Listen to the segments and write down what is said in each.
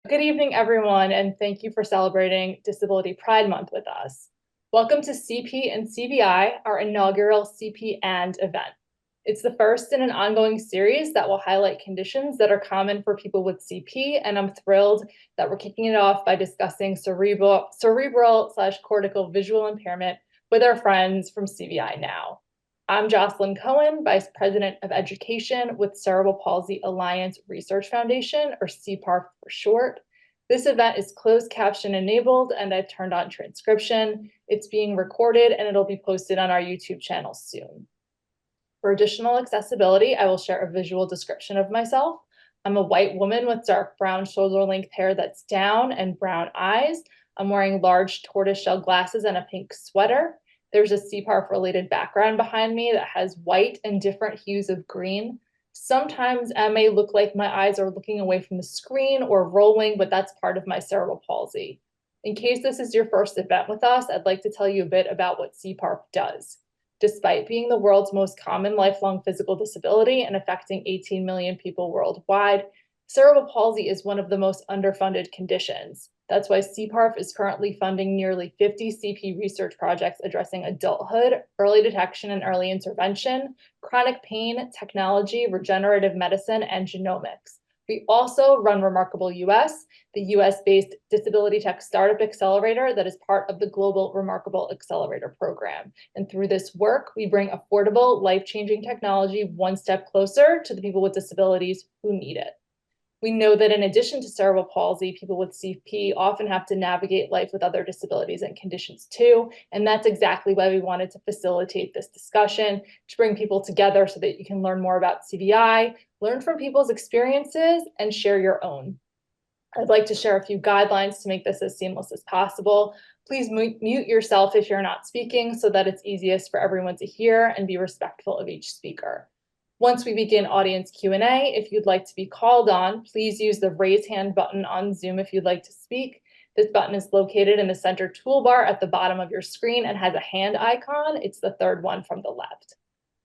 Good evening, everyone, and thank you for celebrating Disability Pride Month with us. Welcome to CP and CVI, our inaugural CP and event. It's the first in an ongoing series that will highlight conditions that are common for people with CP, and I'm thrilled that we're kicking it off by discussing cerebral/cortical visual impairment with our friends from CVI Now. I'm Jocelyn Cohen, Vice President of Education with Cerebral Palsy Alliance Research Foundation, or CPARF for short. This event is closed caption enabled, and I've turned on transcription. It's being recorded and it'll be posted on our YouTube channel soon. For additional accessibility, I will share a visual description of myself. I'm a white woman with dark brown shoulder-length hair that's down and brown eyes. I'm wearing large tortoiseshell glasses and a pink sweater. There's a CPARF-related background behind me that has white and different hues of green. Sometimes I may look like my eyes are looking away from the screen or rolling, but that's part of my cerebral palsy. In case this is your first event with us, I'd like to tell you a bit about what CPARF does. Despite being the world's most common lifelong physical disability and affecting 18 million people worldwide, cerebral palsy is one of the most underfunded conditions. That's why CPARF is currently funding nearly 50 CP research projects addressing adulthood, early detection and early intervention, chronic pain, technology, regenerative medicine, and genomics. We also run Remarkable US, the US-based disability tech startup accelerator that is part of the Global Remarkable Accelerator program. And through this work, we bring affordable, life-changing technology one step closer to the people with disabilities who need it. We know that in addition to cerebral palsy, people with CP often have to navigate life with other disabilities and conditions too. And that's exactly why we wanted to facilitate this discussion, to bring people together so that you can learn more about CVI, learn from people's experiences, and share your own. I'd like to share a few guidelines to make this as seamless as possible. Please mute yourself if you're not speaking so that it's easiest for everyone to hear, and be respectful of each speaker. Once we begin audience Q&A, if you'd like to be called on, please use the raise hand button on Zoom if you'd like to speak. This button is located in the center toolbar at the bottom of your screen and has a hand icon. It's the third one from the left.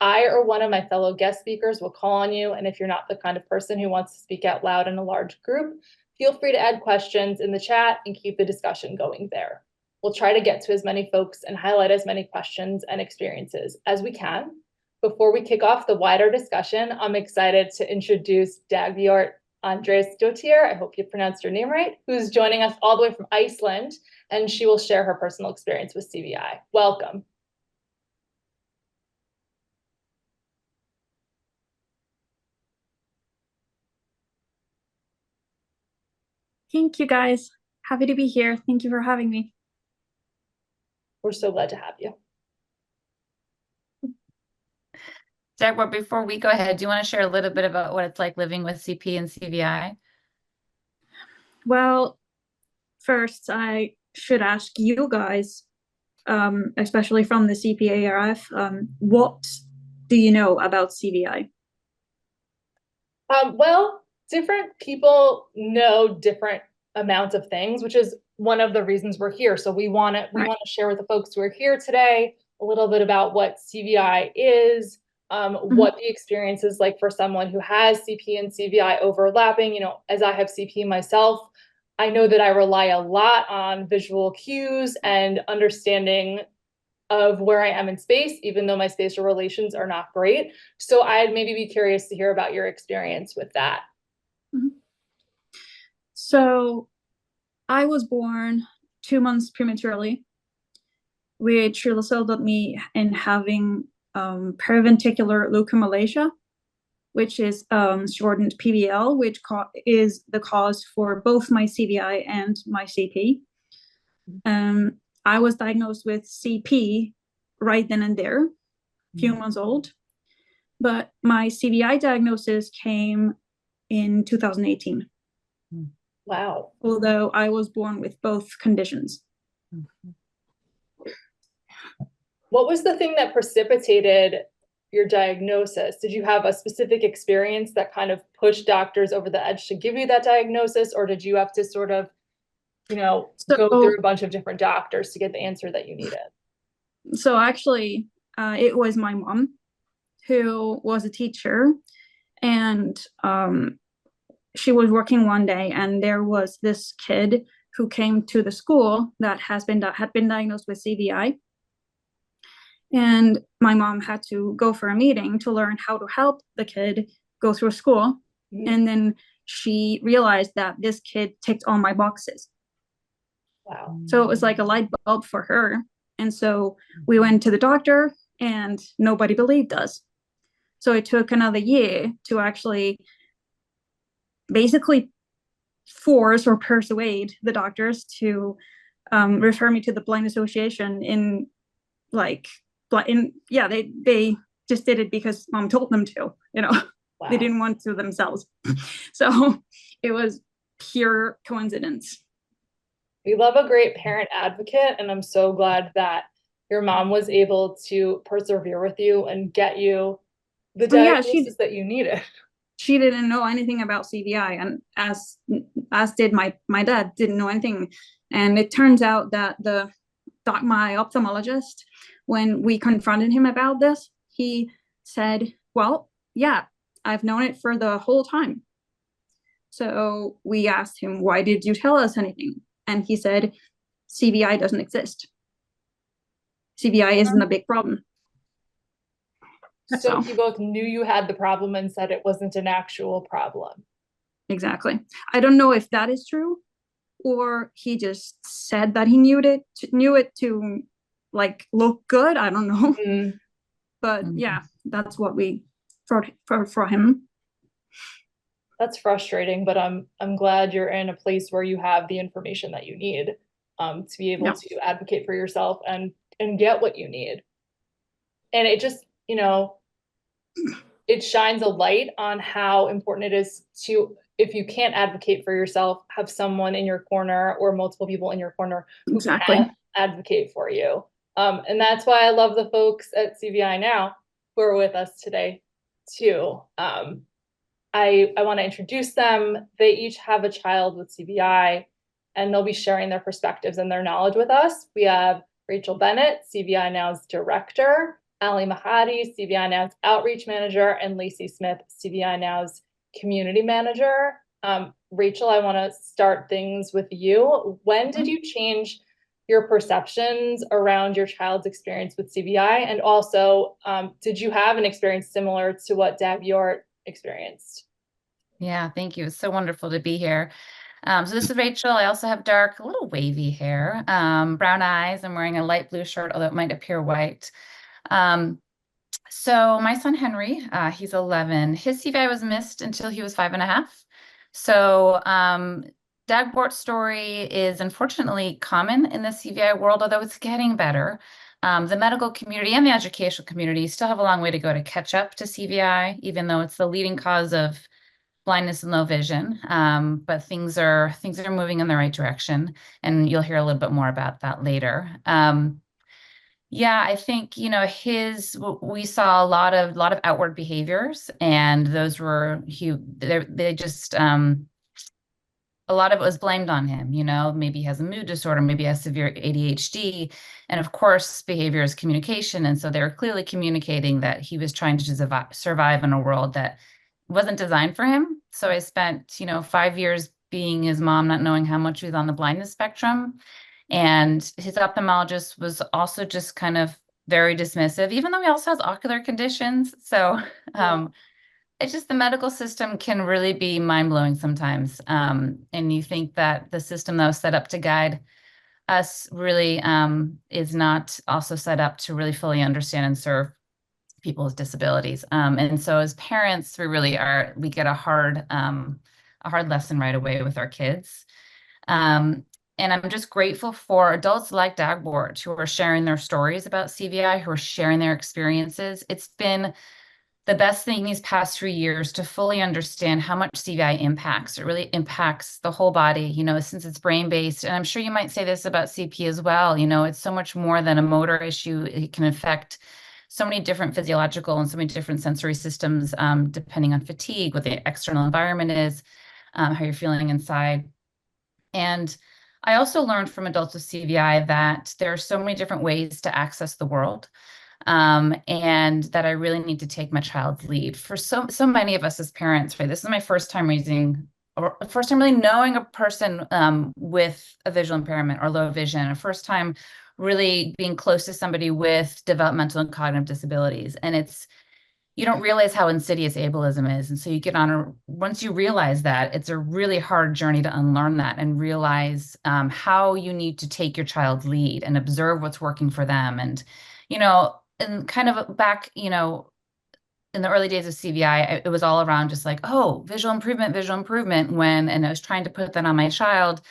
I or one of my fellow guest speakers will call on you, and if you're not the kind of person who wants to speak out loud in a large group, feel free to add questions in the chat and keep the discussion going there. We'll try to get to as many folks and highlight as many questions and experiences as we can. Before we kick off the wider discussion, I'm excited to introduce Dagbjört Andrésdóttir, I hope you pronounced her name right, who's joining us all the way from Iceland, and she will share her personal experience with CVI. Welcome. Thank you, guys. Happy to be here. Thank you for having me. We're so glad to have you. Dagbjört, before we go ahead, do you want to share a little bit about what it's like living with CP and CVI? Well, first, I should ask you guys, especially from the CPARF, what do you know about CVI? Well, different people know different amounts of things, which is one of the reasons we're here. So we want to share with the folks who are here today a little bit about what CVI is, what the experience is like for someone who has CP and CVI overlapping. You know, as I have CP myself, I know that I rely a lot on visual cues and understanding of where I am in space, even though my spatial relations are not great. So I'd maybe be curious to hear about your experience with that. So I was born 2 months prematurely, which resulted me in having periventricular leukomalacia, which is shortened PVL, which is the cause for both my CVI and my CP. I was diagnosed with CP right then and there, a few months old, but my CVI diagnosis came in 2018. Wow. Although I was born with both conditions. What was the thing that precipitated your diagnosis? Did you have a specific experience that kind of pushed doctors over the edge to give you that diagnosis, or did you have to sort of, you know, go through a bunch of different doctors to get the answer that you needed? So actually, it was my mom, who was a teacher, and she was working one day, and there was this kid who came to the school that had been diagnosed with CVI. And my mom had to go for a meeting to learn how to help the kid go through school. Mhm. And then she realized that this kid ticked all my boxes. Wow. So it was like a light bulb for her. And so we went to the doctor and nobody believed us. So it took another year to actually basically force or persuade the doctors to refer me to the Blind Association they just did it because mom told them to, Wow. They didn't want to themselves. So it was pure coincidence. We love a great parent advocate, and I'm so glad that your mom was able to persevere with you and get you the diagnosis that you needed. She didn't know anything about CVI, and as did my dad, didn't know anything. And it turns out that my ophthalmologist, when we confronted him about this, he said, well, yeah, I've known it for the whole time. So we asked him, why did you tell us anything? And he said, CVI doesn't exist. CVI isn't a big problem. So you both knew you had the problem and said it wasn't an actual problem. Exactly. I don't know if that is true, or he just said that he knew it to like look good. I don't know. Mm-hmm. But yeah, that's what we for him. That's frustrating, but I'm glad you're in a place where you have the information that you need to be able to advocate for yourself and get what you need. And it just, it shines a light on how important it is to, if you can't advocate for yourself, have someone in your corner or multiple people in your corner who can advocate for you. And that's why I love the folks at CVI Now who are with us today too. I want to introduce them. They each have a child with CVI, and they'll be sharing their perspectives and their knowledge with us. We have Rachel Bennett, CVI Now's director, Mahady, CVI Now's outreach manager, and Lacey Smith, CVI Now's community manager. Rachel, I want to start things with you. When did you change your perceptions around your child's experience with CVI? And also, did you have an experience similar to what Dagbjört experienced? Yeah, thank you. It's so wonderful to be here. So this is Rachel. I also have dark, a little wavy hair, brown eyes. I'm wearing a light blue shirt, although it might appear white. So my son, Henry, he's 11. His CVI was missed until he was 5.5. So Dagbjört's story is unfortunately common in the CVI world, although it's getting better. The medical community and the educational community still have a long way to go to catch up to CVI, even though it's the leading cause of blindness and low vision. But things are moving in the right direction, and you'll hear a little bit more about that later. Yeah, I think, we saw a lot of outward behaviors, and those were a lot of it was blamed on him. Maybe he has a mood disorder, maybe he has severe ADHD, and of course behavior is communication. And so they were clearly communicating that he was trying to survive in a world that wasn't designed for him. So I spent 5 years being his mom, not knowing how much he was on the blindness spectrum. And his ophthalmologist was also just kind of very dismissive, even though he also has ocular conditions. So it's just the medical system can really be mind-blowing sometimes. And you think that the system that was set up to guide us really is not also set up to really fully understand and serve people with disabilities. And so as parents, we get a hard lesson right away with our kids. And I'm just grateful for adults like Dagbjört who are sharing their stories about CVI, who are sharing their experiences. It's been the best thing these past 3 years to fully understand how much CVI impacts. It really impacts the whole body, since it's brain-based. And I'm sure you might say this about CP as well. It's so much more than a motor issue. It can affect so many different physiological and so many different sensory systems, depending on fatigue, what the external environment is, how you're feeling inside. And I also learned from adults with CVI that there are so many different ways to access the world, and that I really need to take my child's lead. For so many of us as parents, right? This is my first time raising or first time really knowing a person with a visual impairment or low vision, a first time really being close to somebody with developmental and cognitive disabilities. And you don't realize how insidious ableism is. And so you get on once you realize that, it's a really hard journey to unlearn that and realize how you need to take your child's lead and observe what's working for them. And, and kind of back, in the early days of CVI, it was all around just like, oh, visual improvement, and I was trying to put that on my child.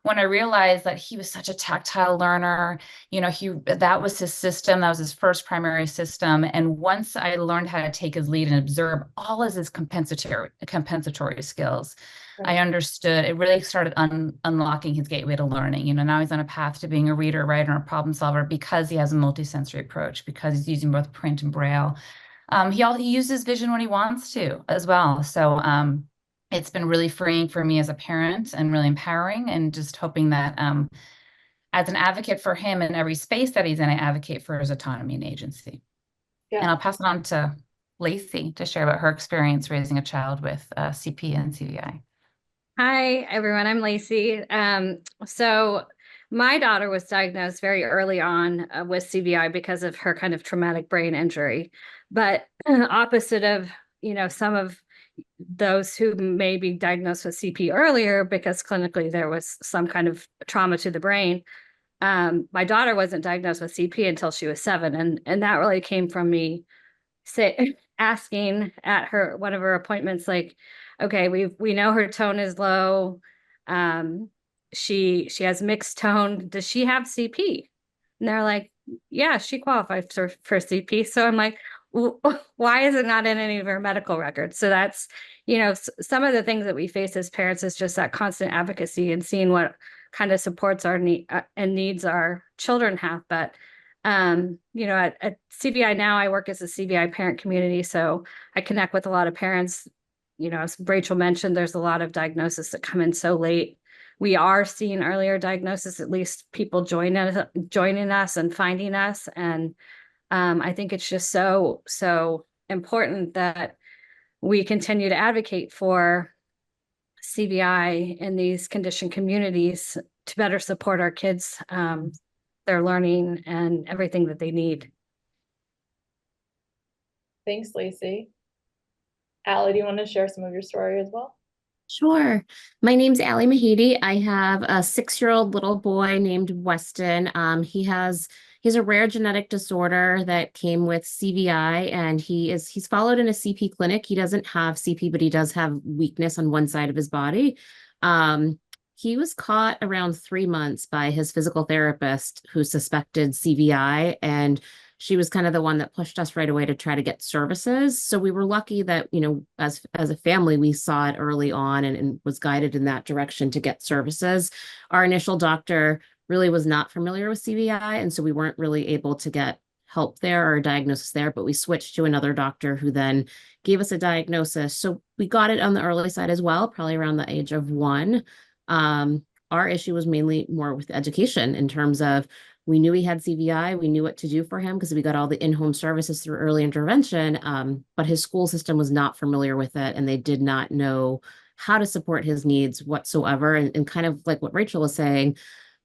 When I realized that he was such a tactile learner, that was his system. That was his first primary system. And once I learned how to take his lead and observe all of his compensatory skills, Right. I understood it really started unlocking his gateway to learning. Now he's on a path to being a reader, writer, and a problem solver because he has a multisensory approach, because he's using both print and braille. He uses vision when he wants to as well. So, it's been really freeing for me as a parent and really empowering, and just hoping that as an advocate for him in every space that he's in, I advocate for his autonomy and agency. Yeah. And I'll pass it on to Lacey to share about her experience raising a child with CP and CVI. Hi, everyone. I'm Lacey. So my daughter was diagnosed very early on with CVI because of her kind of traumatic brain injury. But opposite of, some of those who may be diagnosed with CP earlier because clinically there was some kind of trauma to the brain. My daughter wasn't diagnosed with CP until she was 7. And that really came from me asking at one of her appointments, like, okay, we know her tone is low. She has mixed tone. Does she have CP? And they're like, yeah, she qualifies for CP. So I'm like, why is it not in any of her medical records? So that's, some of the things that we face as parents is just that constant advocacy and seeing what kind of supports our and needs our children have. But, at CVI Now, I work as a CVI parent community. So I connect with a lot of parents. As Rachel mentioned, there's a lot of diagnoses that come in so late. We are seeing earlier diagnosis, at least people joining us and finding us. And I think it's just so important that we continue to advocate for CVI in these conditioned communities to better support our kids, their learning and everything that they need. Thanks, Lacey. Allie, do you want to share some of your story as well? Sure. My name's Mahady. I have a 6-year-old little boy named Weston. He has a rare genetic disorder that came with CVI, and he's followed in a CP clinic. He doesn't have CP, but he does have weakness on one side of his body. He was caught around 3 months by his physical therapist who suspected CVI, and she was kind of the one that pushed us right away to try to get services. So we were lucky that, as a family, we saw it early on and was guided in that direction to get services. Our initial doctor really was not familiar with CVI, and so we weren't really able to get help there or a diagnosis there, but we switched to another doctor who then gave us a diagnosis. So we got it on the early side as well, probably around the age of 1. Our issue was mainly more with education in terms of we knew he had CVI, we knew what to do for him because we got all the in-home services through early intervention, but his school system was not familiar with it, and they did not know how to support his needs whatsoever. And kind of like what Rachel was saying,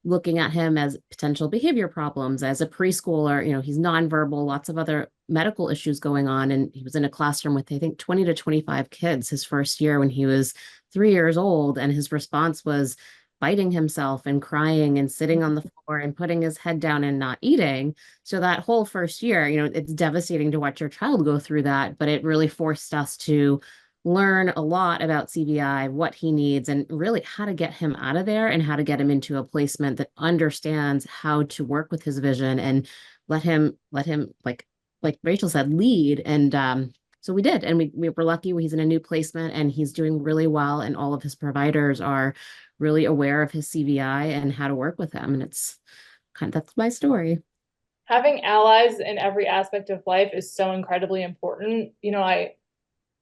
looking at him as potential behavior problems as a preschooler, he's nonverbal, lots of other medical issues going on. And he was in a classroom with, I think, 20 to 25 kids his first year when he was 3 years old. And his response was biting himself and crying and sitting on the floor and putting his head down and not eating. So that whole first year, it's devastating to watch your child go through that, but it really forced us to learn a lot about CVI, what he needs, and really how to get him out of there and how to get him into a placement that understands how to work with his vision and let him like Rachel said, lead. And so we did, and we were lucky. He's in a new placement and he's doing really well, and all of his providers are really aware of his CVI and how to work with him. And it's that's my story. Having allies in every aspect of life is so incredibly important.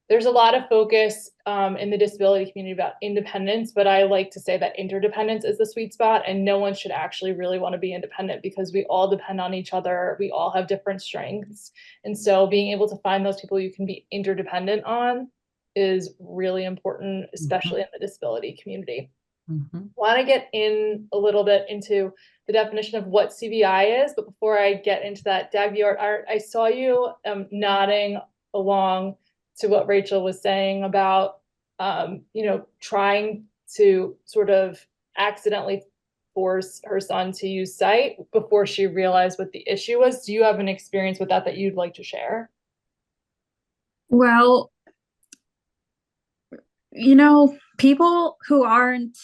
There's a lot of focus in the disability community about independence, but I like to say that interdependence is the sweet spot, and no one should actually really want to be independent because we all depend on each other. We all have different strengths. And so being able to find those people you can be interdependent on is really important, especially in the disability community. Mhm. Want to get in a little bit into the definition of what CVI is, but before I get into that, Dagbjört, I saw you nodding along to what Rachel was saying about trying to sort of accidentally force her son to use sight before she realized what the issue was. Do you have an experience with that you'd like to share? Well, people who aren't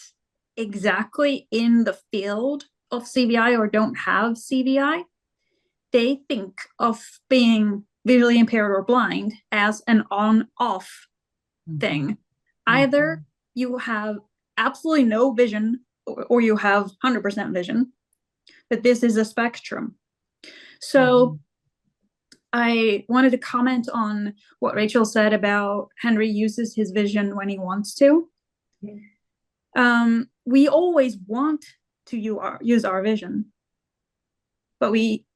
exactly in the field of CVI or don't have CVI, they think of being visually impaired or blind as an on-off thing. Either you have absolutely no vision or you have 100% vision, but this is a spectrum. So I wanted to comment on what Rachel said about Henry uses his vision when he wants to. We always want to use our vision, but we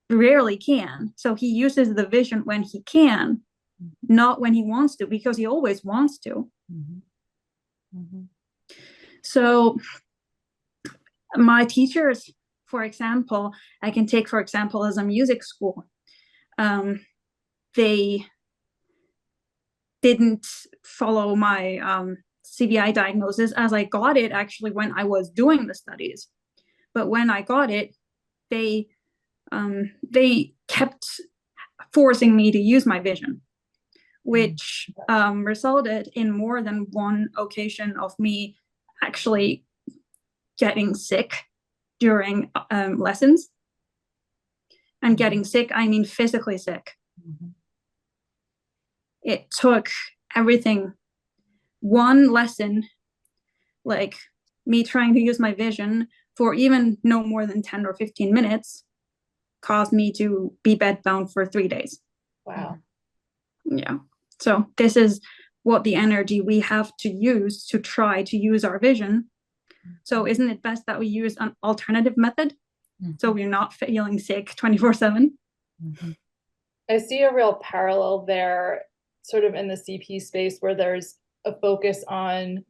rarely can. So he uses the vision when he can, not when he wants to, because he always wants to. So my teachers, for example, I can take, for example, as a music school, they didn't follow my CVI diagnosis as I got it actually when I was doing the studies. But when I got it, they kept forcing me to use my vision, which resulted in more than one occasion of me actually getting sick during lessons. And getting sick, I mean physically sick. It took everything. One lesson, like me trying to use my vision for even no more than 10 or 15 minutes, caused me to be bedbound for 3 days. Wow. Yeah. So this is what the energy we have to use to try to use our vision. So isn't it best that we use an alternative method? So we're not feeling sick 24/7? I see a real parallel there, sort of in the CP space, where there's a focus on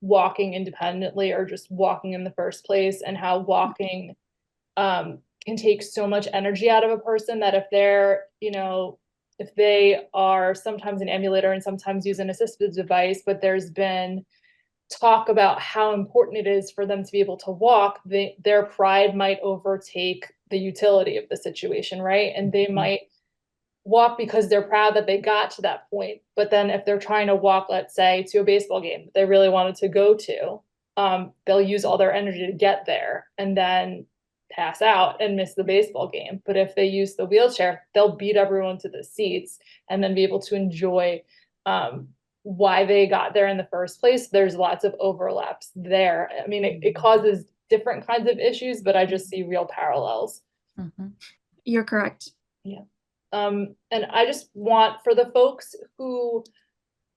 walking independently or just walking in the first place, and how walking can take so much energy out of a person that if they're, if they are sometimes an ambulator and sometimes use an assistive device, but there's been talk about how important it is for them to be able to walk, their pride might overtake the utility of the situation, right? And they might walk because they're proud that they got to that point. But then if they're trying to walk, let's say, to a baseball game that they really wanted to go to, they'll use all their energy to get there and then pass out and miss the baseball game. But if they use the wheelchair, they'll beat everyone to the seats and then be able to enjoy why they got there in the first place. There's lots of overlaps there. I mean, it causes different kinds of issues, but I just see real parallels. You're correct. Yeah. And I just want, for the folks who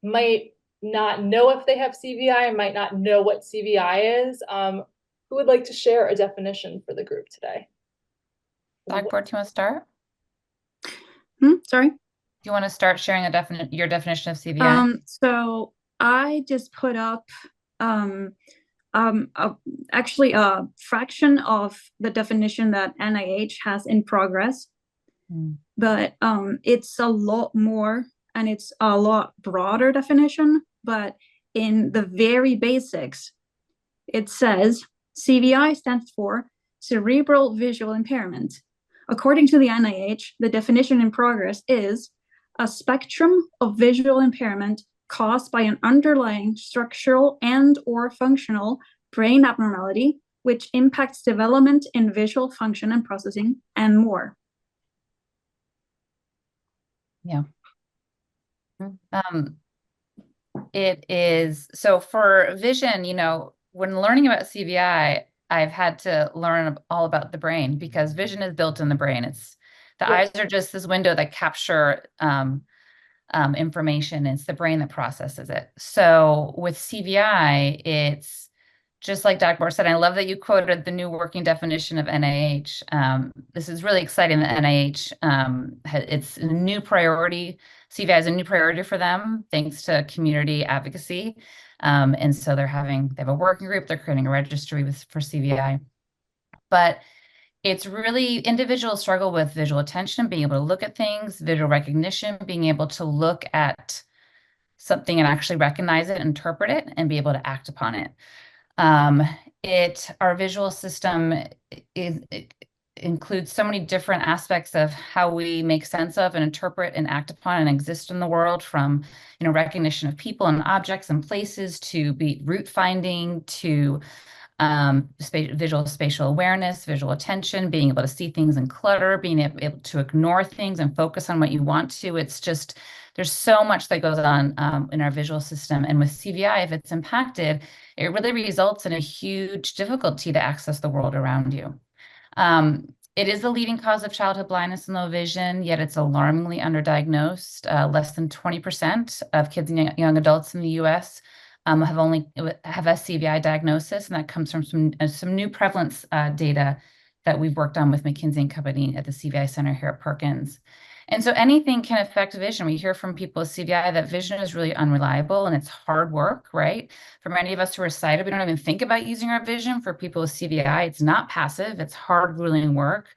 might not know if they have CVI and might not know what CVI is, who would like to share a definition for the group today? Dagbjört, do you want to start? Sorry? Do you want to start sharing your definition of CVI? So I just put up actually a fraction of the definition that NIH has in progress, but it's a lot more and it's a lot broader definition. But in the very basics, it says CVI stands for cerebral visual impairment. According to the NIH, the definition in progress is a spectrum of visual impairment caused by an underlying structural and or functional brain abnormality, which impacts development in visual function and processing, and more. Yeah. It is, so for vision, when learning about CVI, I've had to learn all about the brain, because vision is built in the brain. The eyes are just this window that capture information. It's the brain that processes it. So with CVI, it's just like Dagbjört said, I love that you quoted the new working definition of NIH. This is really exciting that NIH, it's a new priority. CVI is a new priority for them, thanks to community advocacy. And so they have a working group, they're creating a registry for CVI. But it's really, individuals struggle with visual attention, being able to look at things, visual recognition, being able to look at something and actually recognize it, interpret it, and be able to act upon it. Our visual system it includes so many different aspects of how we make sense of and interpret and act upon and exist in the world, from, recognition of people and objects and places, to route finding, to visual spatial awareness, visual attention, being able to see things in clutter, being able to ignore things and focus on what you want to. It's just, there's so much that goes on in our visual system. And with CVI, if it's impacted, it really results in a huge difficulty to access the world around you. It is the leading cause of childhood blindness and low vision, yet it's alarmingly underdiagnosed. Less than 20% of kids and young adults in the US have a CVI diagnosis, and that comes from some new prevalence data that we've worked on with McKinsey & Company at the CVI Center here at Perkins. And so anything can affect vision. We hear from people with CVI that vision is really unreliable and it's hard work, right? For many of us who are sighted, we don't even think about using our vision. For people with CVI, it's not passive, it's hard, grueling work.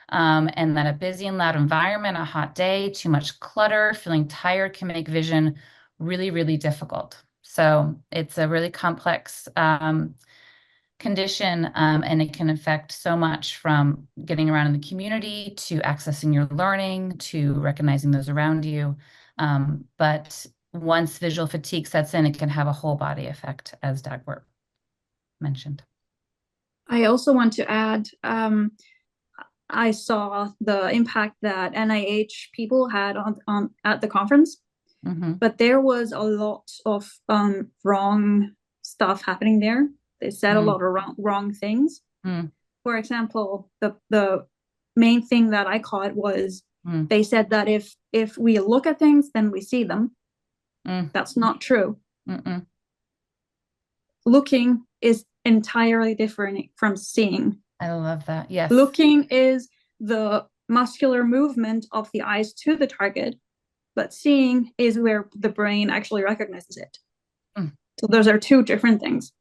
And that a busy and loud environment, a hot day, too much clutter, feeling tired can make vision really, really difficult. So it's a really complex condition, and it can affect so much, from getting around in the community to accessing your learning to recognizing those around you. But once visual fatigue sets in, it can have a whole body effect, as Dagbjört mentioned. I also want to add, I saw the impact that NIH people had on at the conference, but there was a lot of wrong stuff happening there. They said a lot of wrong things. For example, the main thing that I caught was they said that if we look at things, then we see them. That's not true. Looking is entirely different from seeing. I love that. Yes. Looking is the muscular movement of the eyes to the target, but seeing is where the brain actually recognizes it. So those are two different things.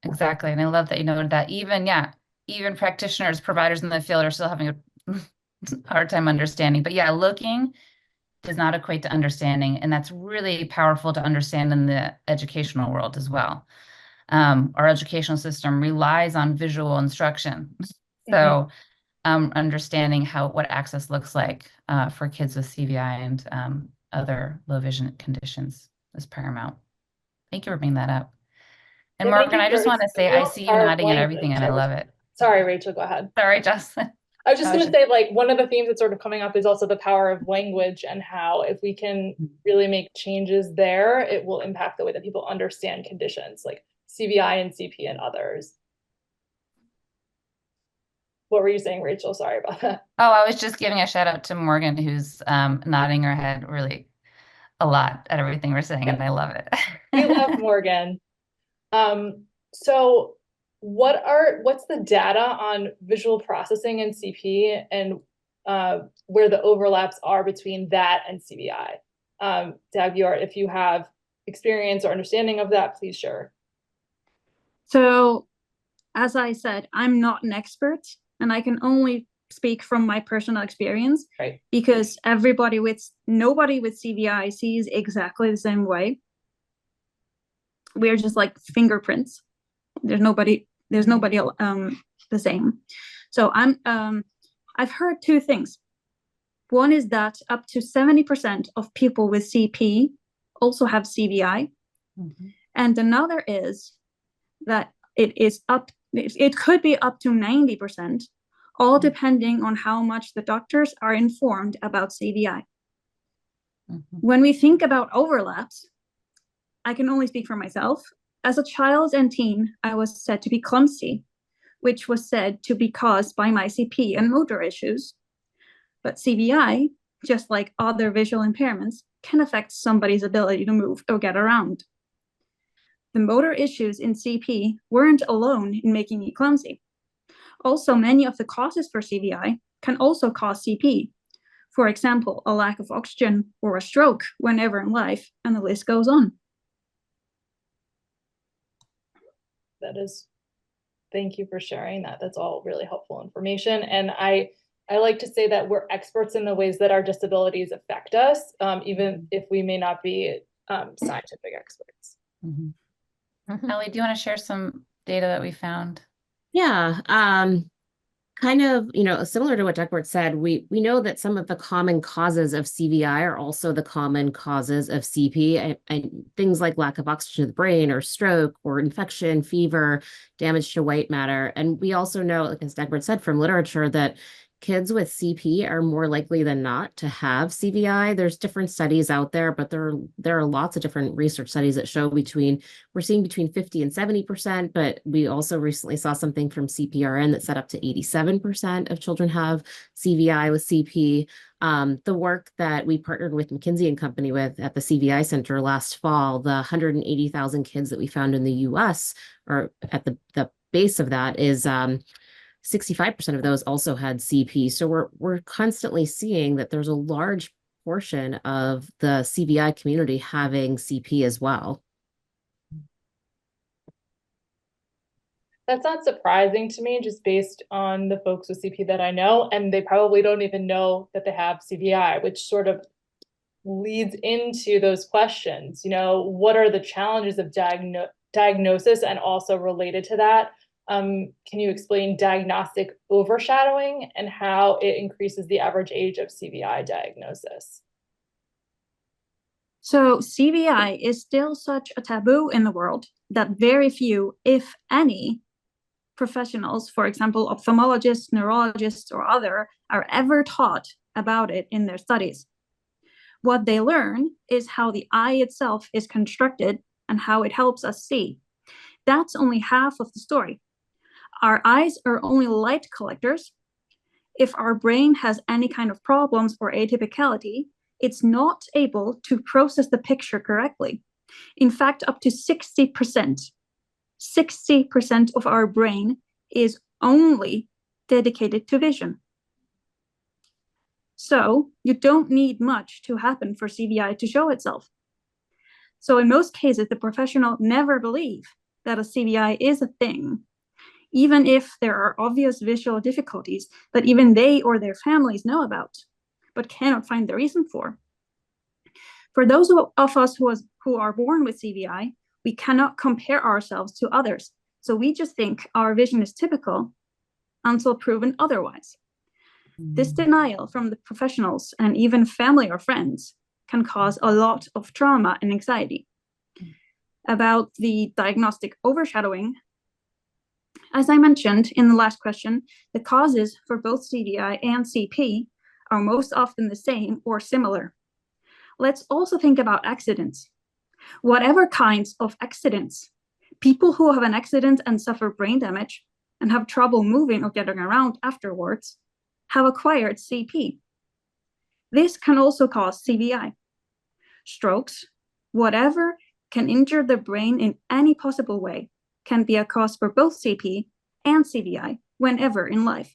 Exactly. And I love that you noted that. Even practitioners, providers in the field are still having a hard time understanding. But yeah, looking does not equate to understanding. And that's really powerful to understand in the educational world as well. Our educational system relies on visual instruction. So understanding what access looks like for kids with CVI and other low vision conditions is paramount. Thank you for bringing that up. And Morgan, I just want to say, I see you nodding at everything and I love it. Sorry, Rachel, go ahead. Sorry, Jocelyn. I was just going to say, like, one of the themes that's sort of coming up is also the power of language, and how if we can really make changes there, it will impact the way that people understand conditions like CVI and CP and others. What were you saying, Rachel? Sorry about that. Oh, I was just giving a shout out to Morgan, who's nodding her head really a lot at everything we're saying, and I love it. We love Morgan. So what's the data on visual processing in CP, and where the overlaps are between that and CVI? Dagbjört, if you have experience or understanding of that, please share. So, as I said, I'm not an expert, and I can only speak from my personal experience, right? Because nobody with CVI sees exactly the same way. We're just like fingerprints. There's nobody the same. So I've heard two things. One is that up to 70% of people with CP also have CVI. And another is that it could be up to 90%, all depending on how much the doctors are informed about CVI. When we think about overlaps, I can only speak for myself. As a child and teen, I was said to be clumsy, which was said to be caused by my CP and motor issues. But CVI, just like other visual impairments, can affect somebody's ability to move or get around. The motor issues in CP weren't alone in making me clumsy. Also, many of the causes for CVI can also cause CP. For example, a lack of oxygen or a stroke whenever in life, and the list goes on. Thank you for sharing that. That's all really helpful information. And I like to say that we're experts in the ways that our disabilities affect us, even if we may not be scientific experts. Ellie, do you want to share some data that we found? Yeah, kind of, similar to what Dagbjört said, we know that some of the common causes of CVI are also the common causes of CP, and things like lack of oxygen to the brain or stroke or infection, fever, damage to white matter. And we also know, like as Dagbjört said, from literature that kids with CP are more likely than not to have CVI. There's different studies out there, but there are lots of different research studies that show we're seeing between 50 and 70%, but we also recently saw something from CPRN that said up to 87% of children have CVI with CP. The work that we partnered with McKinsey & Company with at the CVI Center last fall, the 180,000 kids that we found in the US, or at the base of that is 65% of those also had CP. So we're constantly seeing that there's a large portion of the CVI community having CP as well. That's not surprising to me, just based on the folks with CP that I know, and they probably don't even know that they have CVI, which sort of leads into those questions. What are the challenges of diagnosis, and also related to that, can you explain diagnostic overshadowing and how it increases the average age of CVI diagnosis? So CVI is still such a taboo in the world that very few, if any, professionals, for example, ophthalmologists, neurologists, or other, are ever taught about it in their studies. What they learn is how the eye itself is constructed and how it helps us see. That's only half of the story. Our eyes are only light collectors. If our brain has any kind of problems or atypicality, it's not able to process the picture correctly. In fact, up to 60% of our brain is only dedicated to vision. So you don't need much to happen for CVI to show itself. So in most cases, the professional never believe that a CVI is a thing, even if there are obvious visual difficulties that even they or their families know about, but cannot find the reason for. For those of us who are born with CVI, we cannot compare ourselves to others. So we just think our vision is typical until proven otherwise. This denial from the professionals and even family or friends can cause a lot of trauma and anxiety. About the diagnostic overshadowing, as I mentioned in the last question, the causes for both CVI and CP are most often the same or similar. Let's also think about accidents. Whatever kinds of accidents, people who have an accident and suffer brain damage and have trouble moving or getting around afterwards have acquired CP. This can also cause CVI. Strokes, whatever can injure the brain in any possible way, can be a cause for both CP and CVI whenever in life.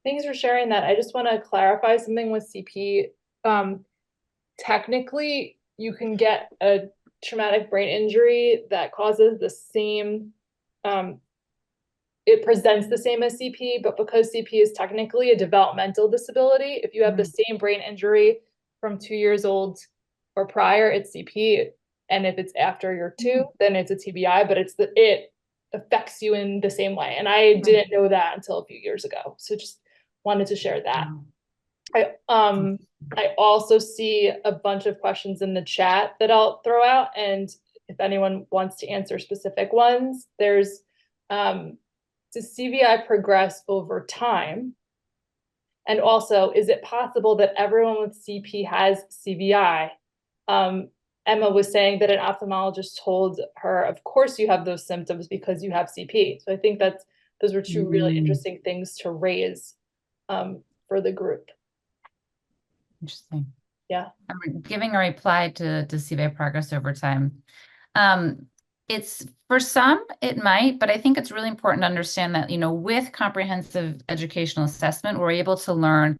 Thanks for sharing that. I just want to clarify something with CP. Technically, you can get a traumatic brain injury that causes the same, it presents the same as CP, but because CP is technically a developmental disability, if you have the same brain injury from 2 years old or prior, it's CP. And if it's after you're 2, then it's a TBI, but it affects you in the same way. And I didn't know that until a few years ago. So just wanted to share that. I also see a bunch of questions in the chat that I'll throw out. And if anyone wants to answer specific ones, there's, does CVI progress over time? And also, is it possible that everyone with CP has CVI? Emma was saying that an ophthalmologist told her, of course you have those symptoms because you have CP. So I think those were two really interesting things to raise for the group. Interesting. I'm giving a reply to CVI progress over time. It's for some, it might, but I think it's really important to understand that, with comprehensive educational assessment, we're able to learn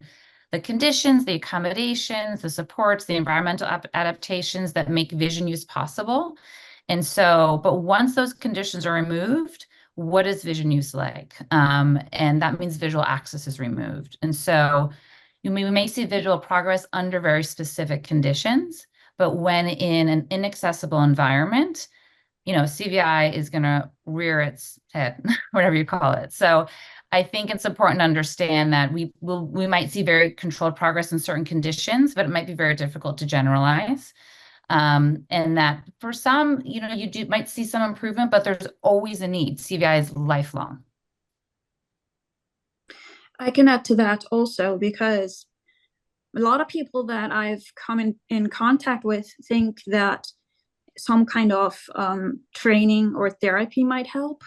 the conditions, the accommodations, the supports, the environmental adaptations that make vision use possible. And so, but once those conditions are removed, what is vision use like? And that means visual access is removed. And so we may see visual progress under very specific conditions, but when in an inaccessible environment, CVI is going to rear its head, whatever you call it. So I think it's important to understand that we might see very controlled progress in certain conditions, but it might be very difficult to generalize. And that for some, you might see some improvement, but there's always a need. CVI is lifelong. I can add to that also, because a lot of people that I've come in contact with think that some kind of training or therapy might help.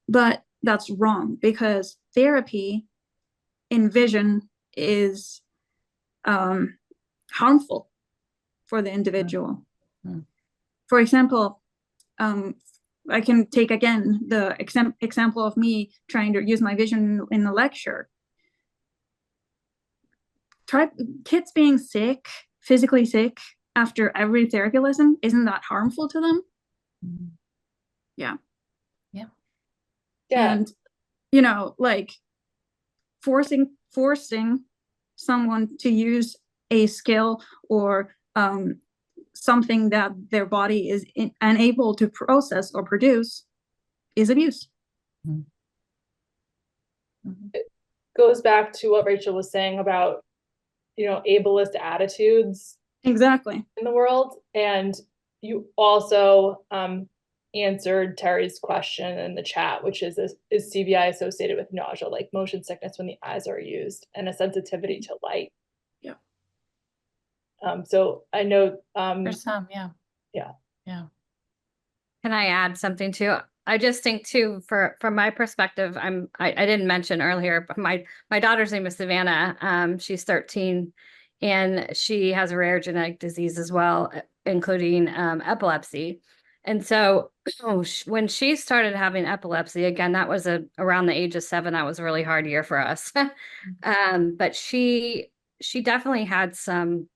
But that's wrong, because therapy in vision is harmful for the individual. For example, I can take again the example of me trying to use my vision in a lecture. Kids being sick, physically sick after every therapy lesson, isn't that harmful to them? Yeah. And like forcing someone to use a skill or something that their body is unable to process or produce is abuse. It goes back to what Rachel was saying about ableist attitudes Exactly in the world. And you also answered Terry's question in the chat, which is CVI associated with nausea, like motion sickness when the eyes are used, and a sensitivity to light? So I know There's some, yeah. Can I add something too? I just think too, from my perspective, I didn't mention earlier, but my daughter's name is Savannah. She's 13, and she has a rare genetic disease as well, including epilepsy. And so when she started having epilepsy, again, that was around the age of 7. That was a really hard year for us. But she definitely had some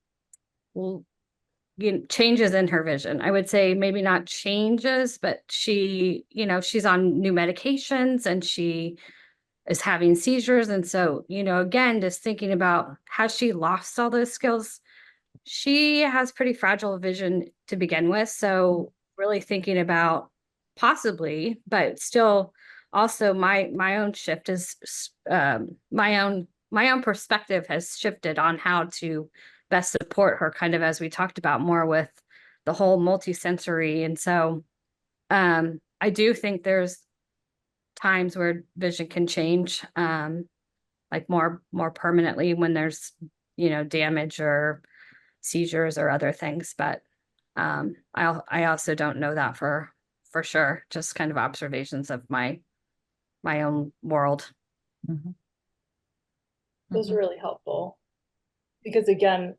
changes in her vision. I would say maybe not changes, but she's on new medications and she is having seizures. And so, again, just thinking about, has she lost all those skills? She has pretty fragile vision to begin with. So really thinking about possibly, but still also my own shift is my own perspective has shifted on how to best support her, kind of as we talked about more with the whole multi-sensory. And so I do think there's times where vision can change, like more permanently when there's damage or seizures or other things. But I also don't know that for sure. Just kind of observations of my own world. Those are really helpful, because again,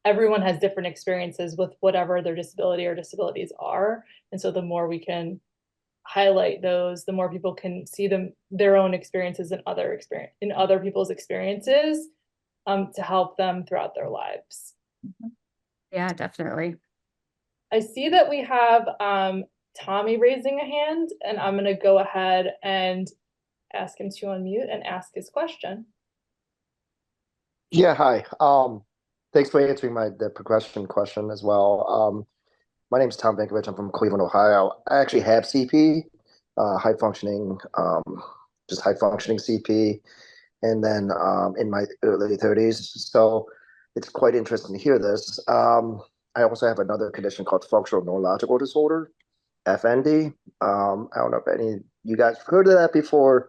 everyone has different experiences with whatever their disability or disabilities are. And so the more we can highlight those, the more people can see their own experiences and other people's experiences to help them throughout their lives. Yeah, definitely. I see that we have Tommy raising a hand, and I'm going to go ahead and ask him to unmute and ask his question. Yeah, hi. Thanks for answering the progression question as well. My name is Tom Vankovich. I'm from Cleveland, Ohio. I actually have CP, high functioning CP, and then in my early 30s. So it's quite interesting to hear this. I also have another condition called functional neurological disorder, FND. I don't know if any of you guys have heard of that before.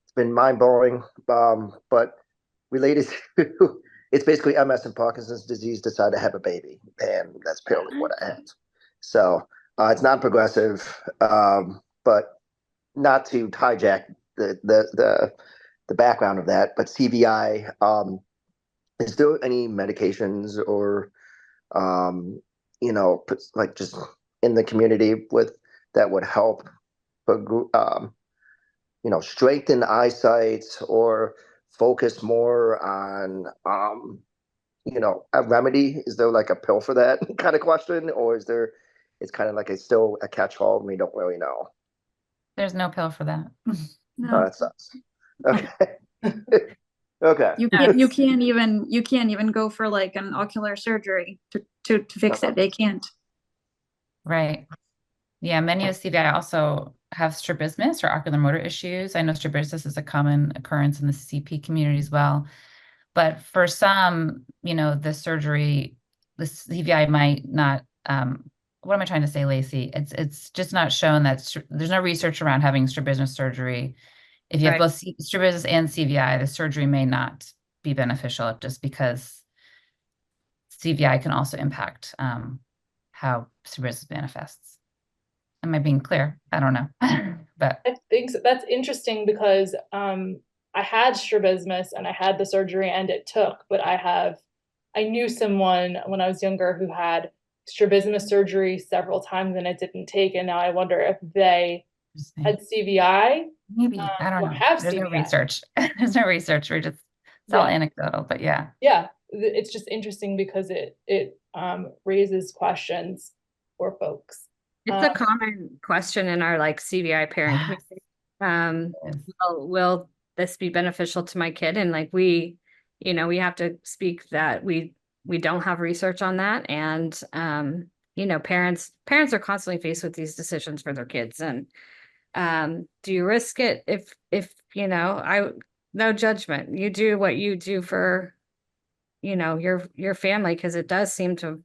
It's been mind-blowing, but related to, it's basically MS and Parkinson's disease decide to have a baby, and that's purely what I had. So it's non-progressive, but not to hijack the background of that, but CVI is there any medications or, like just in the community with that would help, strengthen eyesight or focus more on, a remedy? Is there like a pill for that kind of question, or it's kind of like it's still a catch-all and we don't really know? There's no pill for that. Oh, No, that sucks. Okay. Okay. you can't even go for like an ocular surgery to fix it. They can't. Right. Yeah, many of CVI also have strabismus or ocular motor issues. I know strabismus is a common occurrence in the CP community as well. But for some, the surgery, the CVI might not, what am I trying to say, Lacey? It's just not shown that there's no research around having strabismus surgery. If you have Right. both strabismus and CVI, the surgery may not be beneficial just because CVI can also impact how strabismus manifests. Am I being clear? I don't know. But I think that's interesting because I had strabismus and I had the surgery and it took, but I knew someone when I was younger who had strabismus surgery several times and it didn't take, and now I wonder if they had CVI maybe, I don't or know. have There's no CVI. research. There's no research. It's all Yeah. anecdotal, but yeah. Yeah, it's just interesting because it raises questions for folks. It's a common question in our like CVI parent community. Will this be beneficial to my kid? And like we have to speak that we don't have research on that. And parents are constantly faced with these decisions for their kids. And do you risk it if no judgment. You do what you do for your family, because it does seem to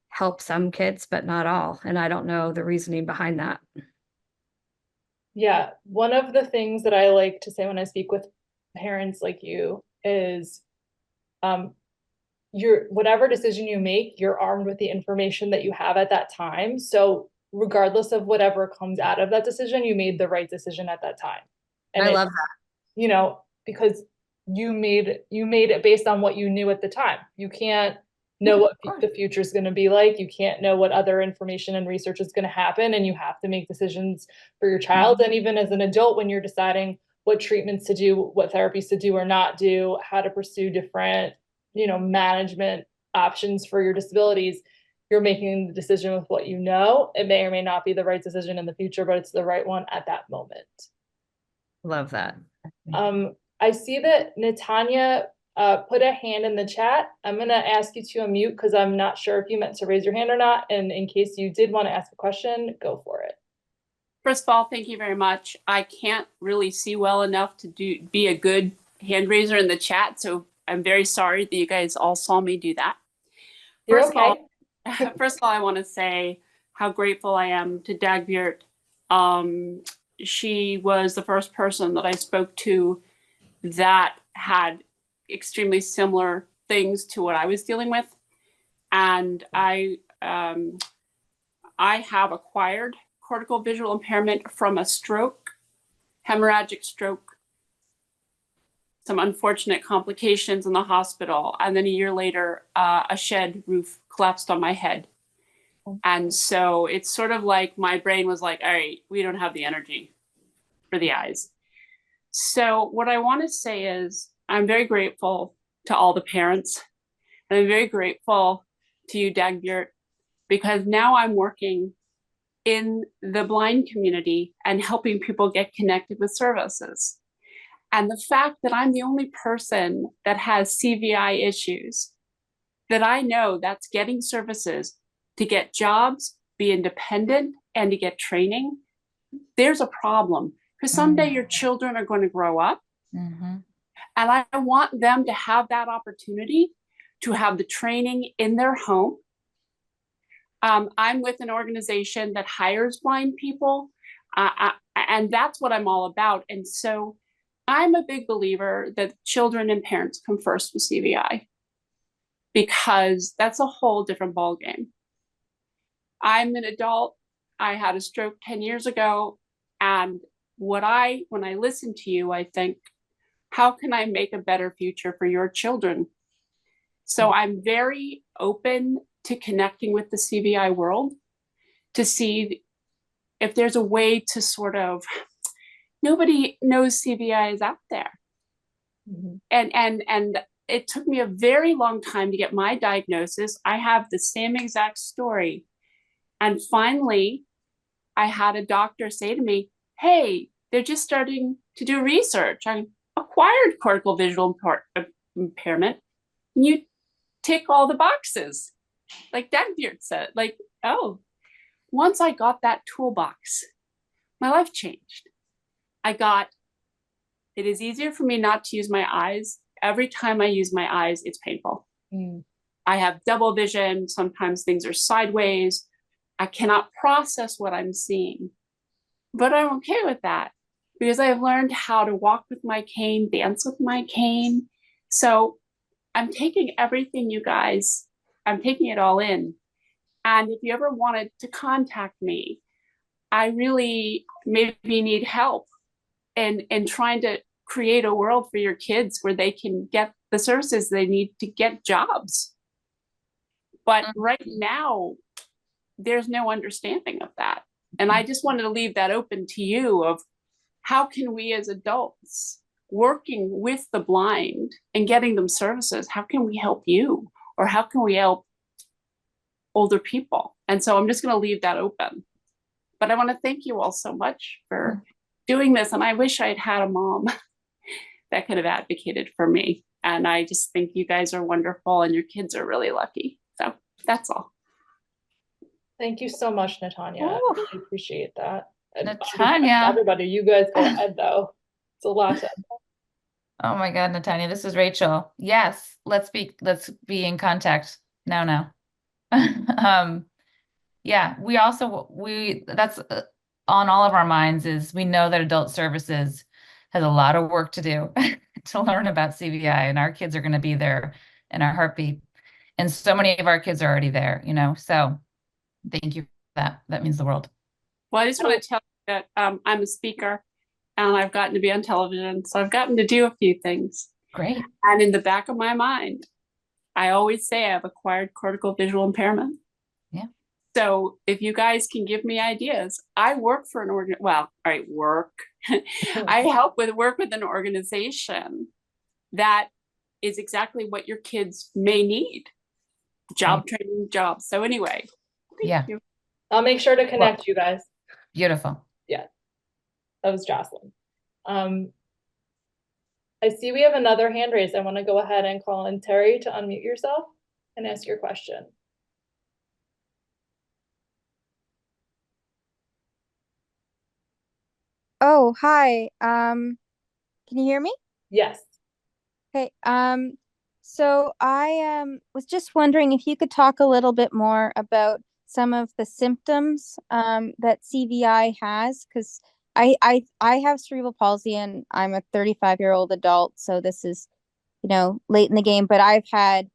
help some kids, but not all. And I don't know the reasoning behind that. Yeah, one of the things that I like to say when I speak with parents like you is whatever decision you make, you're armed with the information that you have at that time. So regardless of whatever comes out of that decision, you made the right decision at that time. And I love that. Because you made it based on what you knew at the time. You can't know what the future is going to be like. You can't know what other information and research is going to happen, and you have to make decisions for your child. And even as an adult, when you're deciding what treatments to do, what therapies to do or not do, how to pursue different, management options for your disabilities, you're making the decision with what you know. It may or may not be the right decision in the future, but it's the right one at that moment. Love that. I see that Natanya put a hand in the chat. I'm going to ask you to unmute because I'm not sure if you meant to raise your hand or not. And in case you did want to ask a question, go for it. First of all, thank you very much. I can't really see well enough to be a good hand raiser in the chat, so I'm very sorry that you guys all saw me do that. You're okay. First of all, I want to say how grateful I am to Dagbjört. She was the first person that I spoke to that had extremely similar things to what I was dealing with. And I have acquired cortical visual impairment from a stroke, hemorrhagic stroke, some unfortunate complications in the hospital. And then a year later, a shed roof collapsed on my head. And so it's sort of like my brain was like, all right, we don't have the energy for the eyes. So what I want to say is I'm very grateful to all the parents. And I'm very grateful to you, Dagbjört, because now I'm working in the blind community and helping people get connected with services. And the fact that I'm the only person that has CVI issues, that I know that's getting services to get jobs, be independent, and to get training, there's a problem. Because someday your children are going to grow up. Mm-hmm. And I want them to have that opportunity to have the training in their home. I'm with an organization that hires blind people, and that's what I'm all about. And so I'm a big believer that children and parents come first with CVI, because that's a whole different ballgame. I'm an adult. I had a stroke 10 years ago. And when I listen to you, I think, how can I make a better future for your children So I'm very open to connecting with the CVI world to see if there's a way to sort of, nobody knows CVI is out there. And it took me a very long time to get my diagnosis. I have the same exact story. And finally, I had a doctor say to me, hey, they're just starting to do research on acquired cortical visual impairment. You tick all the boxes. Like Dagbjört said, like, oh, once I got that toolbox, my life changed. It is easier for me not to use my eyes. Every time I use my eyes, it's painful. I have double vision. Sometimes things are sideways. I cannot process what I'm seeing, but I'm okay with that because I've learned how to walk with my cane, dance with my cane. So I'm taking everything, you guys, I'm taking it all in. And if you ever wanted to contact me, I really maybe need help in trying to create a world for your kids where they can get the services they need to get jobs. But right now, there's no understanding of that. And I just wanted to leave that open to you of how can we as adults working with the blind and getting them services, how can we help you? Or how can we help older people? And so I'm just going to leave that open. But I want to thank you all so much for doing this. And I wish I'd had a mom that could have advocated for me. And I just think you guys are wonderful and your kids are really lucky. So that's all. Thank you so much, Natanya. I Ooh. really appreciate that. And Natanya. everybody, you guys go ahead though. It's a lot to Oh my God, Natanya, this is Rachel. Yes, let's be in contact now. Yeah, that's on all of our minds is we know that adult services has a lot of work to do to learn about CVI, and our kids are going to be there in our heartbeat. And so many of our kids are already there, so thank you for that. That means the world. Well, I just want to tell you that I'm a speaker and I've gotten to be on television. So I've gotten to do a few things. Great. And in the back of my mind, I always say I have acquired cortical visual impairment. Yeah. So if you guys can give me ideas, I work for I help work with an organization that is exactly what your kids may need. Job training, jobs. So anyway, thank you. I'll make sure to connect you guys. Beautiful. Yeah. That was Jocelyn. I see we have another hand raised. I want to go ahead and call in Terry to unmute yourself and ask your question. Oh, hi. Can you hear me? Yes. Okay. So I was just wondering if you could talk a little bit more about some of the symptoms that CVI has, because I have cerebral palsy and I'm a 35-year-old adult, so this is, late in the game, but I've had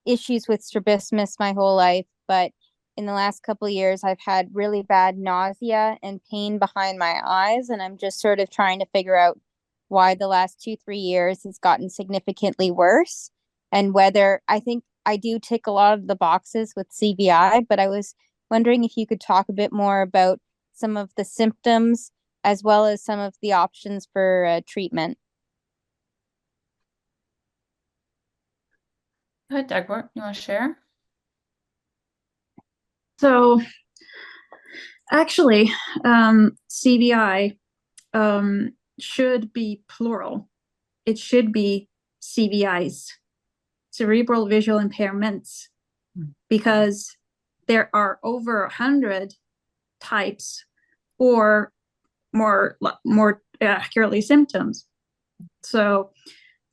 issues with strabismus my whole life, but in the last couple of years, I've had really bad nausea and pain behind my eyes, and I'm just sort of trying to figure out why the last 2-3 years has gotten significantly worse, and whether I think I do tick a lot of the boxes with CVI, but I was wondering if you could talk a bit more about some of the symptoms as well as some of the options for treatment. Go ahead, Dagbjört. You want to share? So actually, CVI should be plural. It should be CVIs, cerebral visual impairments, because there are over 100 types or more accurately symptoms. So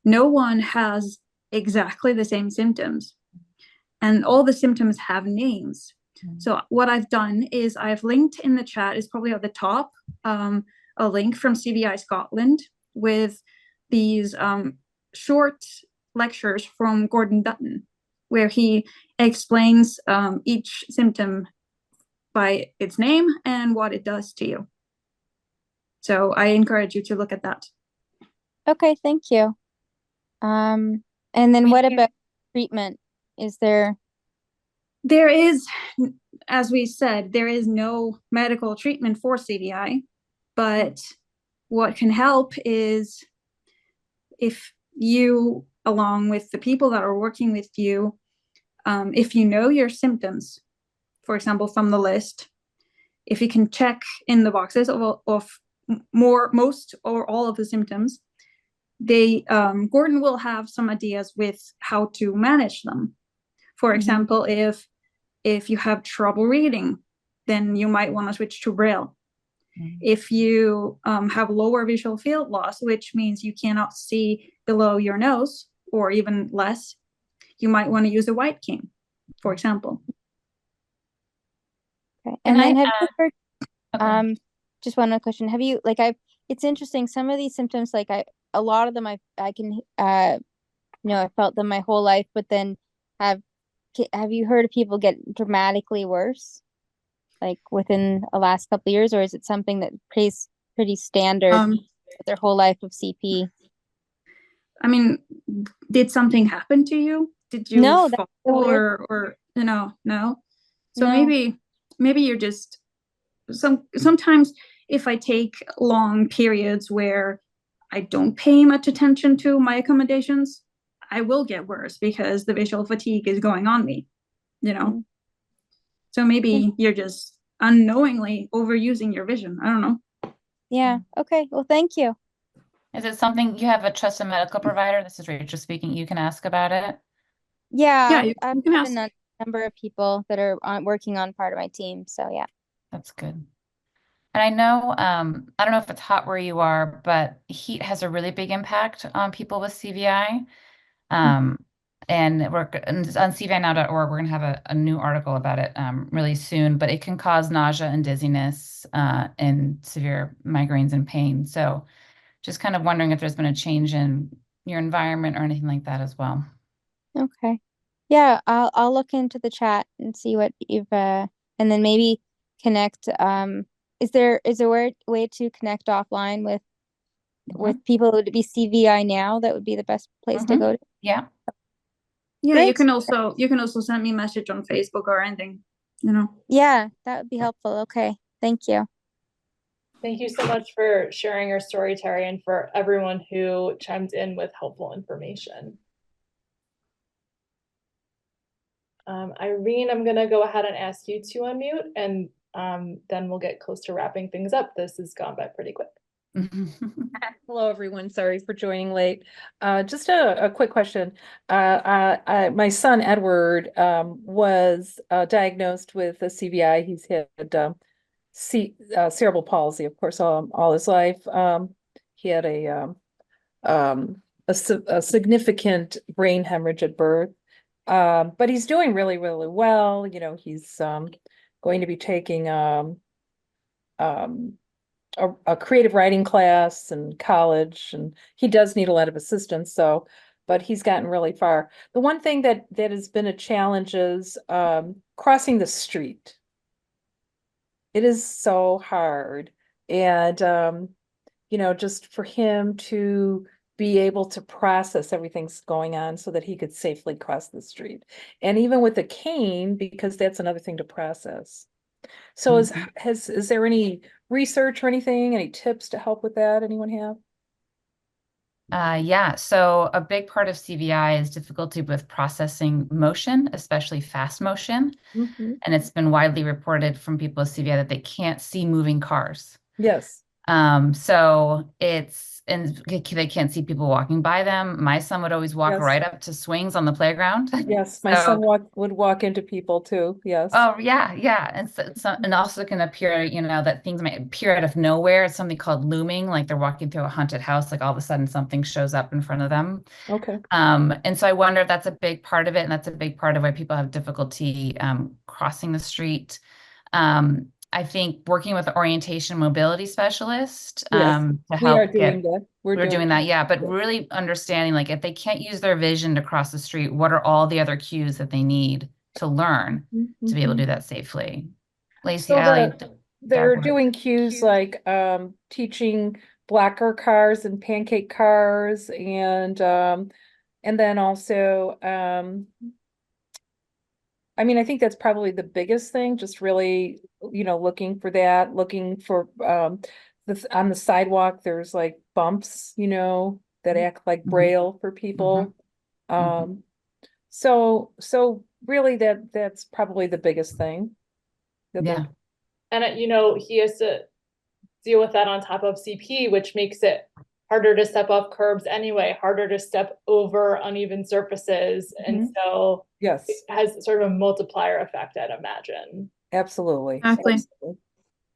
no one has exactly the same symptoms, and all the symptoms have names. So what I've done is I've linked in the chat, is probably at the top, a link from CVI Scotland with these short lectures from Gordon Dutton, where he explains each symptom by its name and what it does to you. So I encourage you to look at that. Okay, thank you. And And then We what do- about treatment? Is there? There is, as we said, there is no medical treatment for CVI, but what can help is if you, along with the people that are working with you, if you know your symptoms, for example, from the list, if you can check in the boxes of most or all of the symptoms, Gordon will have some ideas with how to manage them. For example, if you have trouble reading, then you might want to switch to Braille. If you have lower visual field loss, which means you cannot see below your nose or even less, you might want to use a white cane, for example. Okay. Can And then I have you heard, Okay. just one other question. Have you, it's interesting, some of these symptoms, a lot of them I can, I felt them my whole life, but then have you heard of people get dramatically worse, like within the last couple of years, or is it something that plays pretty standard with their whole life of CP? I mean, did something happen to you? Did you No, fall that's so weird. or no? So No. maybe you're just sometimes if I take long periods where I don't pay much attention to my accommodations, I will get worse because the visual fatigue is going on me, So maybe you're just unknowingly overusing your vision. I don't know. Yeah. Okay. Well, thank you. Is it something you have a trusted medical provider? This is Rachel speaking. You can ask about it. Yeah, You I've can had ask. a number of people that are working on part of my team. So yeah. That's good. And I know, I don't know if it's hot where you are, but heat has a really big impact on people with CVI. And we're on CVINow.org, we're going to have a new article about it really soon, but it can cause nausea and dizziness and severe migraines and pain. So just kind of wondering if there's been a change in your environment or anything like that as well. Okay. Yeah, I'll look into the chat and see what you've and then maybe connect. Is there a way to connect offline with people? Would it be CVI Now? That would be the best place to go to. Yeah. Yeah, Great. you can also send me a message on Facebook or anything, Yeah, that would be helpful. Okay. Thank you. Thank you so much for sharing your story, Terry, and for everyone who chimed in with helpful information. Irene, I'm going to go ahead and ask you to unmute, and then we'll get close to wrapping things up. This has gone by pretty quick. Hello, everyone. Sorry for joining late. Just a quick question. My son, Edward, was diagnosed with a CVI. He's had cerebral palsy, of course, all his life. He had a significant brain hemorrhage at birth. But he's doing really, really well. He's going to be taking a creative writing class in college, and he does need a lot of assistance. But he's gotten really far. The one thing that has been a challenge is crossing the street. It is so hard, and just for him to be able to process everything's going on so that he could safely cross the street. And even with a cane, because that's another thing to process. So is there any research or anything, any tips to help with that? Anyone have? Yeah, so a big part of CVI is difficulty with processing motion, especially fast motion. And it's been widely reported from people with CVI that they can't see moving cars. Yes. So and they can't see people walking by them. My son would always walk right up to swings on the playground. Yes, my son would walk into people too. Yes. Oh yeah, yeah, and also can appear, that things might appear out of nowhere. It's something called looming, like they're walking through a haunted house, like all of a sudden something shows up in front of them. Okay. And so I wonder if that's a big part of it, and that's a big part of why people have difficulty crossing the street. I think working with an orientation mobility specialist to help we are doing that. We're doing that, yeah. But really understanding, like, if they can't use their vision to cross the street, what are all the other cues that they need to learn to be able to do that safely? Lacey, So they're doing cues like teaching blocker cars and pancake cars and And then also, I mean, I think that's probably the biggest thing, just really, looking for that, looking for, on the sidewalk, there's like bumps, that act like Mhm. braille for people. So really that's probably the biggest thing. Yeah. And, he has to deal with that on top of CP, which makes it harder to step off curbs anyway, harder to step over uneven surfaces. And so Yes, it has sort of a multiplier effect, I'd imagine. absolutely. Exactly. Absolutely.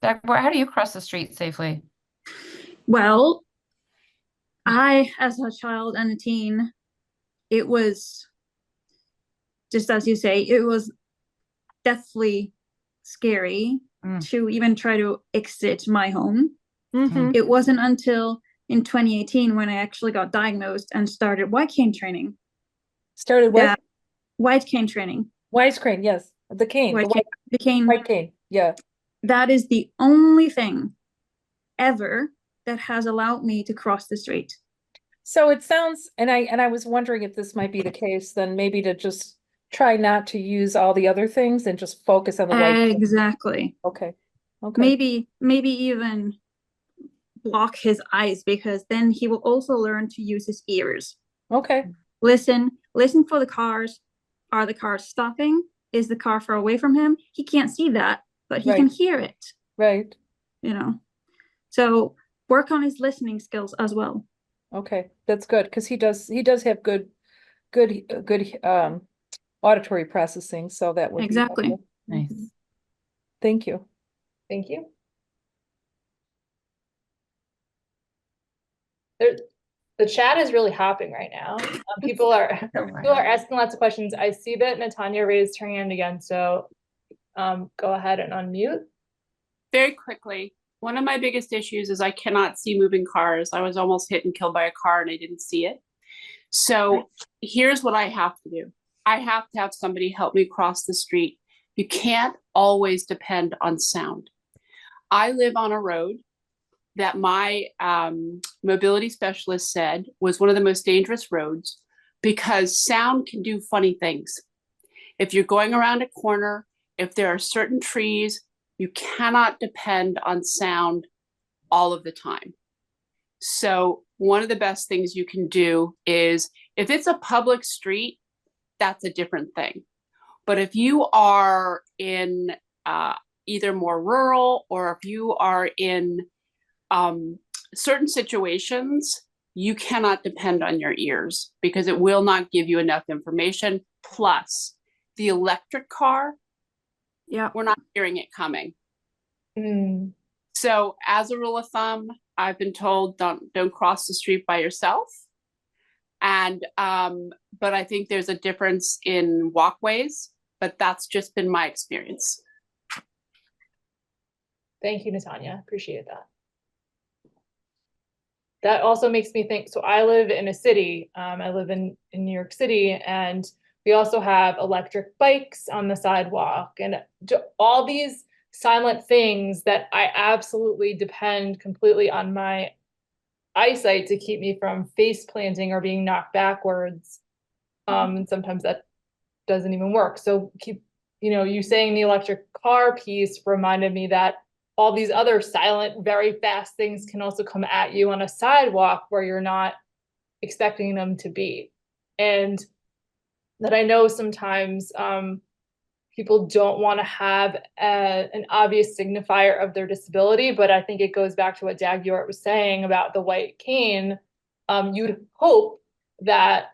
Dagbjört, how do you cross the street safely? Well, as a child and a teen, it was just as you say, it was deathly scary to even try to exit my home. Mhm. It wasn't until in 2018 when I actually got diagnosed and started white cane training. Started with White cane training. Wisecrane, yes, the cane, The cane. white cane, yeah. That is the only thing ever that has allowed me to cross the street. So it sounds, and I was wondering if this might be the case, then maybe to just try not to use all the other things and just focus on the white cane. Exactly. Okay. Maybe even block his eyes, because then he will also learn to use his ears. Okay. Listen for the cars. Are the cars stopping? Is the car far away from him? He can't see that, but he can hear it. Right. So work on his listening skills as well. Okay, that's good, because he does have good auditory processing, so that would be Exactly. helpful. Nice. Thank you. Thank you. The chat is really hopping right now. People are asking lots of questions. I see that Natanya raised her hand again, so go ahead and unmute. Very quickly, one of my biggest issues is I cannot see moving cars. I was almost hit and killed by a car and I didn't see it. So here's what I have to do. I have to have somebody help me cross the street. You can't always depend on sound. I live on a road that my mobility specialist said was one of the most dangerous roads because sound can do funny things. If you're going around a corner, if there are certain trees, you cannot depend on sound all of the time. So one of the best things you can do is, if it's a public street, that's a different thing. But if you are in either more rural, or if you are in certain situations, you cannot depend on your ears because it will not give you enough information. Plus, the electric car, we're not hearing it coming. So as a rule of thumb, I've been told don't cross the street by yourself. And but I think there's a difference in walkways, but that's just been my experience. Thank you, Natanya. Appreciate that. That also makes me think, so I live in a city, I live in New York City, and we also have electric bikes on the sidewalk and all these silent things that I absolutely depend completely on my eyesight to keep me from face planting or being knocked backwards. And sometimes that doesn't even work. So you saying the electric car piece reminded me that all these other silent, very fast things can also come at you on a sidewalk where you're not expecting them to be. And that I know sometimes people don't want to have an obvious signifier of their disability, but I think it goes back to what Dagbjört was saying about the white cane. You'd hope that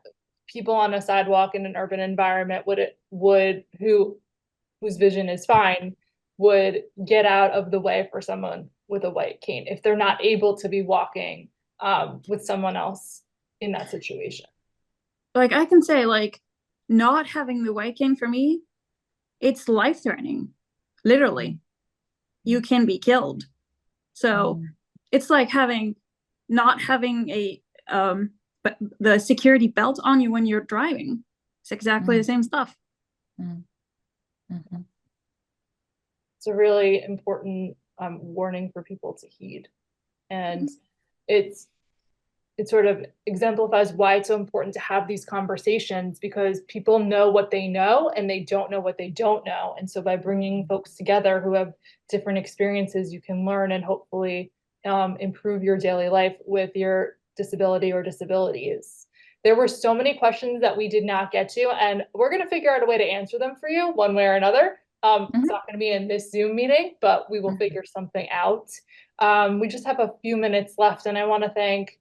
people on a sidewalk in an urban environment whose vision is fine would get out of the way for someone with a white cane if they're not able to be walking with someone else in that situation. Like I can say, like, not having the white cane for me, it's life-threatening. Literally, you can be killed. So it's like not having a but the security belt on you when you're driving. It's exactly the same stuff. It's a really important warning for people to heed. And it's it sort of exemplifies why it's so important to have these conversations, because people know what they know and they don't know what they don't know. And so by bringing folks together who have different experiences, you can learn and hopefully improve your daily life with your disability or disabilities. There were so many questions that we did not get to, and we're going to figure out a way to answer them for you one way or another. It's not going to be in this Zoom meeting, but we will figure something out. We just have a few minutes left, and I want to thank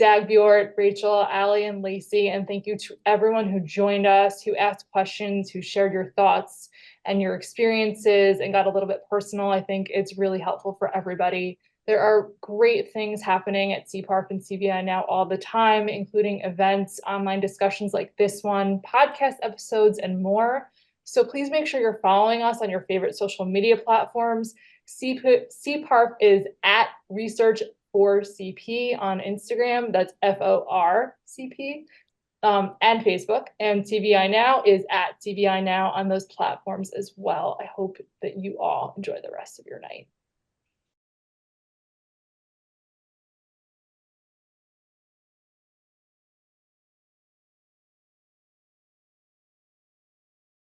Dagbjört, Rachel, Allie, and Lacey, and thank you to everyone who joined us, who asked questions, who shared your thoughts and your experiences and got a little bit personal. I think it's really helpful for everybody. There are great things happening at CPARF and CVI Now all the time, including events, online discussions like this one, podcast episodes, and more. So please make sure you're following us on your favorite social media platforms. CPARF is at Research for CP on Instagram. That's FORCP, and Facebook. And CVI Now is at CVI Now on those platforms as well. I hope that you all enjoy the rest of your night.